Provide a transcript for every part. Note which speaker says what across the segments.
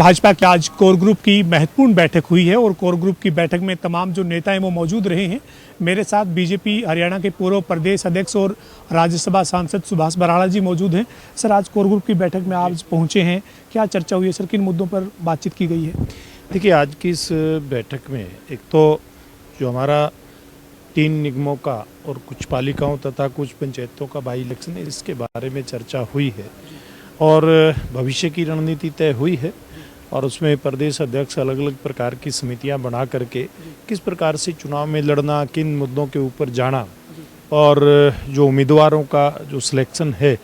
Speaker 1: भाजपा की आज core group की महत्वपूर्ण बैठक हुई है और कोर ग्रुप की बैठक में तमाम जो नेता हैं वो मौजूद रहे हैं। मेरे साथ बीजेपी हरियाणा के पूर्व प्रदेश अध्यक्ष और राज्यसभा सांसद सुभाष बराला जी मौजूद हैं। सर, आज कोर ग्रुप की बैठक में आप पहुंचे हैं, क्या चर्चा हुई है सर, किन मुद्दों पर बातचीत की गई है?
Speaker 2: देखिए, आज की इस बैठक में एक तो जो हमारा 3 निगमों का और कुछ पालिकाओं तथा कुछ पंचायतों का बाई इलेक्शन है, इसके बारे में चर्चा हुई है और भविष्य की रणनीति तय हुई है। और उसमें प्रदेश अध्यक्ष अलग अलग प्रकार की समितियां बना करके किस प्रकार से चुनाव में लड़ना, किन मुद्दों के ऊपर जाना और जो उम्मीदवारों का जो सिलेक्शन है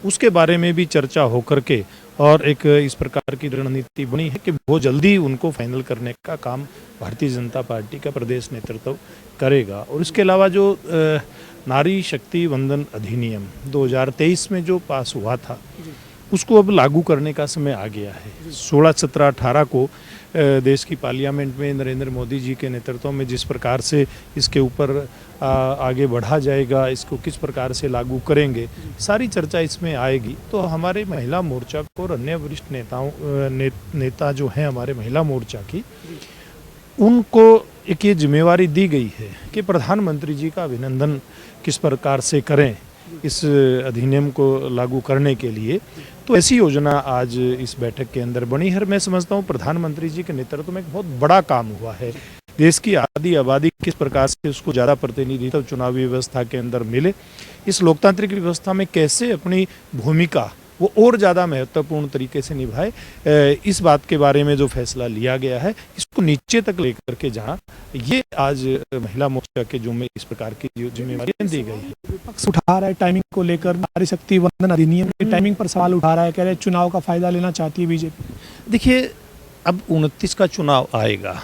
Speaker 2: उसके बारे में भी चर्चा हो करके और एक इस प्रकार की रणनीति बनी है कि बहुत जल्दी उनको फाइनल करने का काम भारतीय जनता पार्टी का प्रदेश नेतृत्व करेगा। और इसके अलावा जो नारी शक्ति वंदन अधिनियम 2023 में जो पास हुआ था उसको अब लागू करने का समय आ गया है। 16, 17, 18 को देश की पार्लियामेंट में नरेंद्र मोदी जी के नेतृत्व में जिस प्रकार से इसके ऊपर आगे बढ़ा जाएगा, इसको किस प्रकार से लागू करेंगे, सारी चर्चा इसमें आएगी। तो हमारे महिला मोर्चा को और अन्य वरिष्ठ नेता जो हैं हमारे महिला मोर्चा की, उनको एक ये जिम्मेवारी दी गई है कि प्रधानमंत्री जी का अभिनंदन किस प्रकार से करें इस अधिनियम को लागू करने के लिए। तो ऐसी योजना आज इस बैठक के अंदर बनी है। मैं समझता हूँ प्रधानमंत्री जी के नेतृत्व में एक बहुत बड़ा काम हुआ है। देश की आधी आबादी किस प्रकार से उसको ज़्यादा प्रतिनिधित्व चुनावी व्यवस्था के अंदर मिले, इस लोकतांत्रिक व्यवस्था में कैसे अपनी भूमिका वो और ज़्यादा महत्वपूर्ण तरीके से निभाए, इस बात के बारे में जो फैसला लिया गया है इसको नीचे तक लेकर के जाना, ये आज महिला मोर्चा के जुम्मे इस प्रकार की जिम्मेदारियां दी गई है।
Speaker 1: विपक्ष उठा रहा है टाइमिंग को लेकर, नारी शक्ति वंदन अधिनियम की टाइमिंग पर सवाल उठा रहा है, कह रहे चुनाव का फायदा लेना चाहती है बीजेपी।
Speaker 2: देखिए, अब 29 का चुनाव आएगा,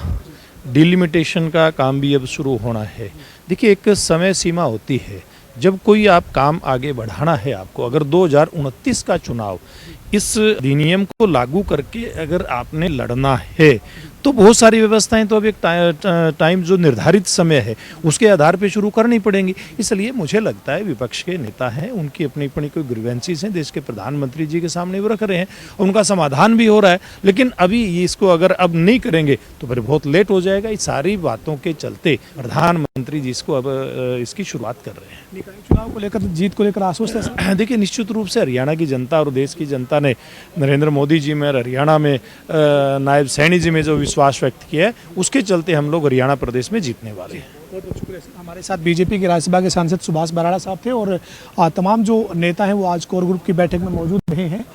Speaker 2: डिलिमिटेशन का काम भी अब शुरू होना है। देखिए, एक समय सीमा होती है जब कोई आप काम आगे बढ़ाना है आपको। अगर 2029 का चुनाव इस अधिनियम को लागू करके अगर आपने लड़ना है तो बहुत सारी व्यवस्थाएं तो अब एक टाइम जो निर्धारित समय है उसके आधार पे शुरू करनी पड़ेंगी। इसलिए मुझे लगता है विपक्ष के नेता हैं, उनकी अपनी अपनी कोई ग्रीवेंसीज हैं, देश के प्रधानमंत्री जी के सामने वो रख रहे हैं, उनका समाधान भी हो रहा है। लेकिन अभी इसको अगर अब नहीं करेंगे तो फिर बहुत लेट हो जाएगा। इस सारी बातों के चलते प्रधानमंत्री जी इसको अब इसकी शुरुआत कर रहे हैं।
Speaker 1: चुनाव को लेकर, जीत को लेकर आश्वस्त है?
Speaker 2: देखिए, निश्चित रूप से हरियाणा की जनता और देश की जनता ने नरेंद्र मोदी जी में और हरियाणा में नायब सैनी जी में जो विश्वास व्यक्त किया है उसके चलते हम लोग हरियाणा प्रदेश में जीतने वाले हैं।
Speaker 1: हमारे साथ बीजेपी के राज्यसभा के सांसद सुभाष बराला साहब थे और तमाम जो नेता हैं वो आज कोर ग्रुप की बैठक में मौजूद रहे हैं।